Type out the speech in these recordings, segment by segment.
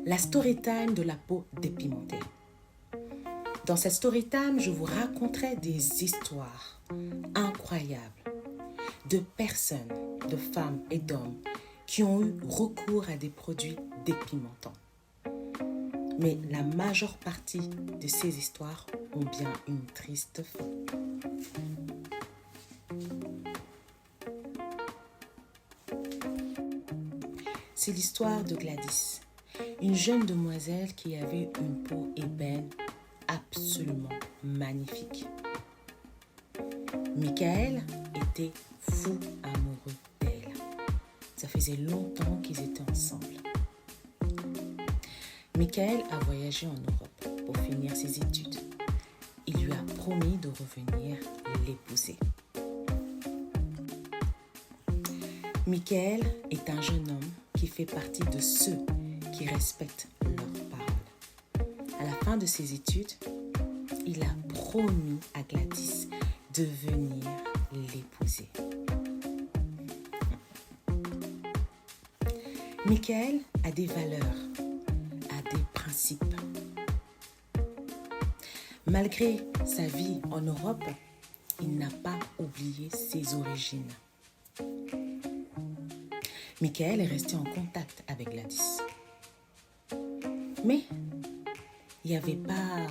la story time de la peau dépimentée. Dans cette story time, je vous raconterai des histoires incroyables de personnes, de femmes et d'hommes qui ont eu recours à des produits dépimentants. Mais la majeure partie de ces histoires ont bien une triste fin. C'est l'histoire de Gladys, une jeune demoiselle qui avait une peau ébène absolument magnifique. Michael était fou amoureux d'elle. Ça faisait longtemps qu'ils étaient ensemble. Michael a voyagé en Europe pour finir ses études. Il lui a promis de revenir l'épouser. Michael est un jeune homme qui fait partie de ceux qui respectent leurs paroles. À la fin de ses études, il a promis à Gladys de venir l'épouser. Michael a des valeurs, a des principes. Malgré sa vie en Europe, il n'a pas oublié ses origines. Michael est resté en contact avec Gladys. Mais il n'y avait pas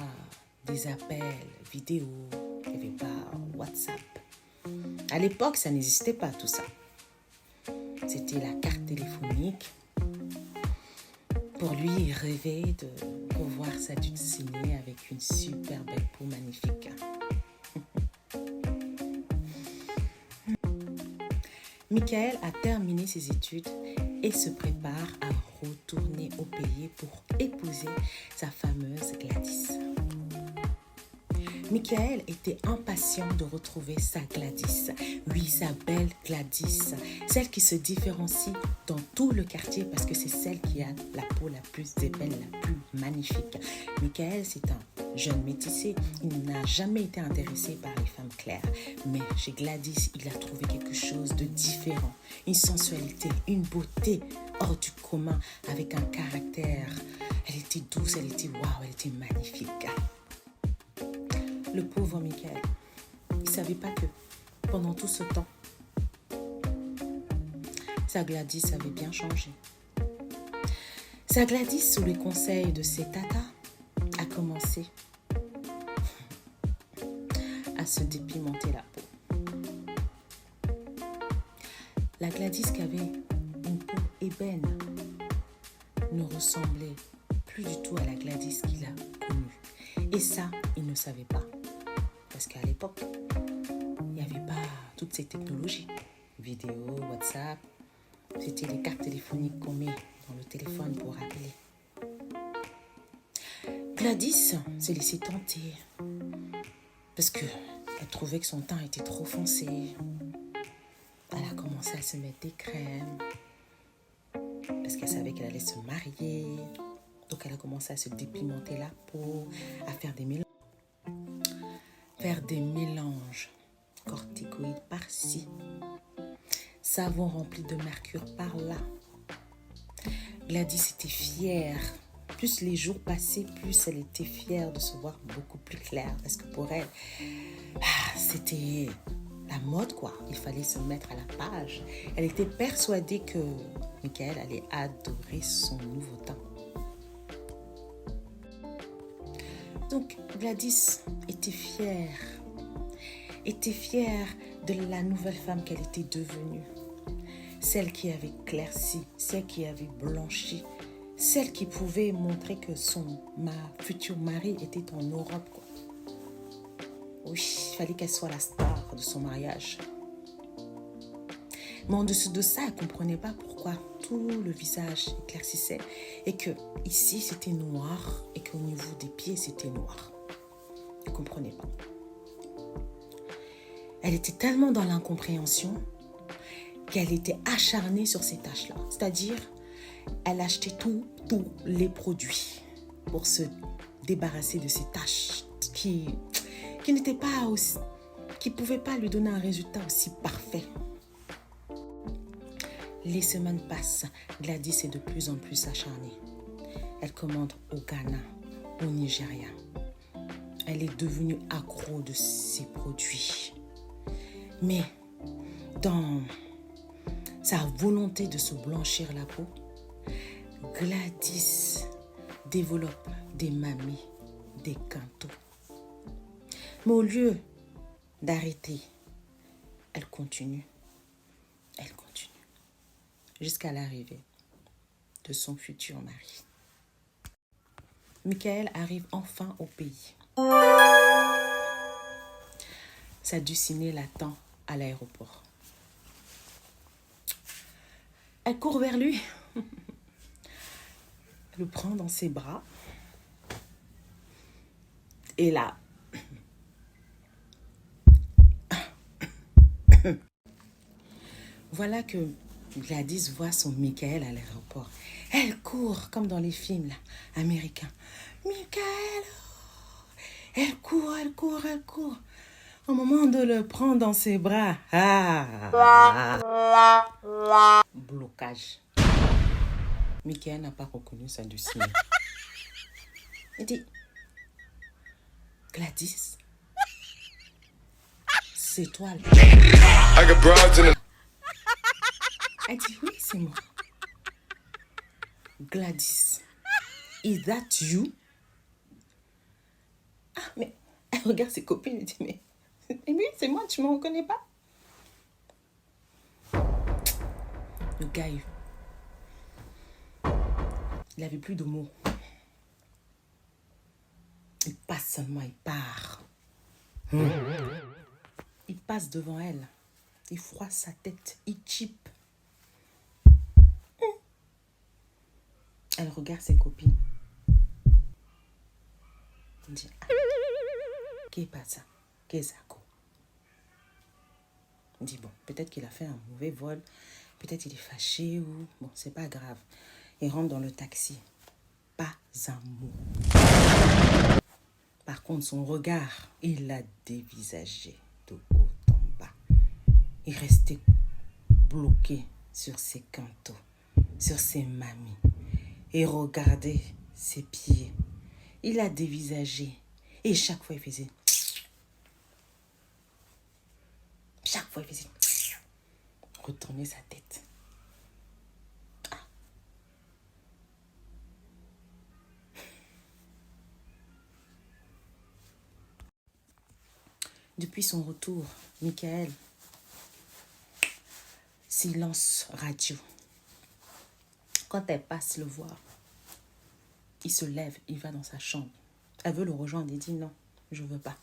des appels vidéo, il n'y avait pas WhatsApp. À l'époque, ça n'existait pas tout ça. C'était la carte téléphonique. Pour lui, il rêvait de revoir sa dulcinée avec une super belle peau magnifique. Michael a terminé ses études et se prépare à retourner au pays pour épouser sa fameuse Gladys. Michael était impatient de retrouver sa Gladys. Oui, sa belle Gladys. Celle qui se différencie dans tout le quartier parce que c'est celle qui a la peau la plus ébène, la plus magnifique. Michael, c'est un jeune métissé. Il n'a jamais été intéressé par les femmes claires. Mais chez Gladys, il a trouvé quelque chose de différent. Une sensualité, une beauté hors du commun avec un caractère. Elle était douce, elle était waouh, elle était magnifique. Le pauvre Michael, il ne savait pas que pendant tout ce temps, sa Gladys avait bien changé. Sa Gladys, sous les conseils de ses tatas, a commencé à se dépimenter la peau. La Gladys qui avait une peau ébène ne ressemblait plus du tout à la Gladys qu'il a connue. Et ça, il ne savait pas. Parce qu'à l'époque, il n'y avait pas toutes ces technologies. Vidéo, WhatsApp, c'était les cartes téléphoniques qu'on met dans le téléphone pour appeler. Gladys s'est laissée tenter parce qu'elle trouvait que son teint était trop foncé. Elle a commencé à se mettre des crèmes parce qu'elle savait qu'elle allait se marier. Donc elle a commencé à se dépimenter la peau, à faire des mélanges. Corticoïdes par-ci, savon rempli de mercure par-là. Gladys était fière. Plus les jours passaient, plus elle était fière de se voir beaucoup plus claire. Parce que pour elle, c'était la mode, quoi. Il fallait se mettre à la page. Elle était persuadée que Michael allait adorer son nouveau teint. Donc Gladys était fière de la nouvelle femme qu'elle était devenue. Celle qui avait éclairci, celle qui avait blanchi, celle qui pouvait montrer que ma futur mari était en Europe, quoi. Oui, il fallait qu'elle soit la star de son mariage. Mais en dessous de ça, elle ne comprenait pas pourquoi tout le visage éclaircissait et que ici c'était noir et qu'au niveau des pieds c'était noir. Elle ne comprenait pas. Elle était tellement dans l'incompréhension qu'elle était acharnée sur ces taches-là. C'est-à-dire, elle achetait tous les produits pour se débarrasser de ces taches qui n'étaient pas aussi, qui ne pouvaient pas lui donner un résultat aussi parfait. Les semaines passent, Gladys est de plus en plus acharnée. Elle commande au Ghana, au Nigeria. Elle est devenue accro de ces produits. Mais dans sa volonté de se blanchir la peau, Gladys développe des mamies, des quintaux. Mais au lieu d'arrêter, elle continue, jusqu'à l'arrivée de son futur mari. Michael arrive enfin au pays. Sadducine l'attend à l'aéroport. Elle court vers lui, le prend dans ses bras. Et là, voilà que Gladys voit son Michael à l'aéroport. Elle court comme dans les films là, américains. Michael! Elle court. Au moment de le prendre dans ses bras, blocage. Michael n'a pas reconnu Sadducine. Il dit, Gladys, c'est toi là. Elle dit, oui, c'est moi. Gladys, is that you? Ah, mais elle regarde ses copines et dit, mais oui, c'est moi, tu ne me reconnais pas? Le gars, il n'avait plus de mots. Il passe seulement, il part. Il passe devant elle. Il froisse sa tête, il chipe. Elle regarde ses copines. Elle dit, ah, qu'est-ce ça? Qu'est-ce ça? Il dit, bon, peut-être qu'il a fait un mauvais vol. Peut-être qu'il est fâché ou... Bon, c'est pas grave. Il rentre dans le taxi. Pas un mot. Par contre, son regard, il l'a dévisagé de haut en bas. Il restait bloqué sur ses quintaux, sur ses mamies. Et regardait ses pieds. Il a dévisagé. Et chaque fois, il faisait... retourner sa tête. Ah. Depuis son retour, Michael, silence radio. Quand elle passe le voir, il se lève, il va dans sa chambre. Elle veut le rejoindre, il dit non, je veux pas.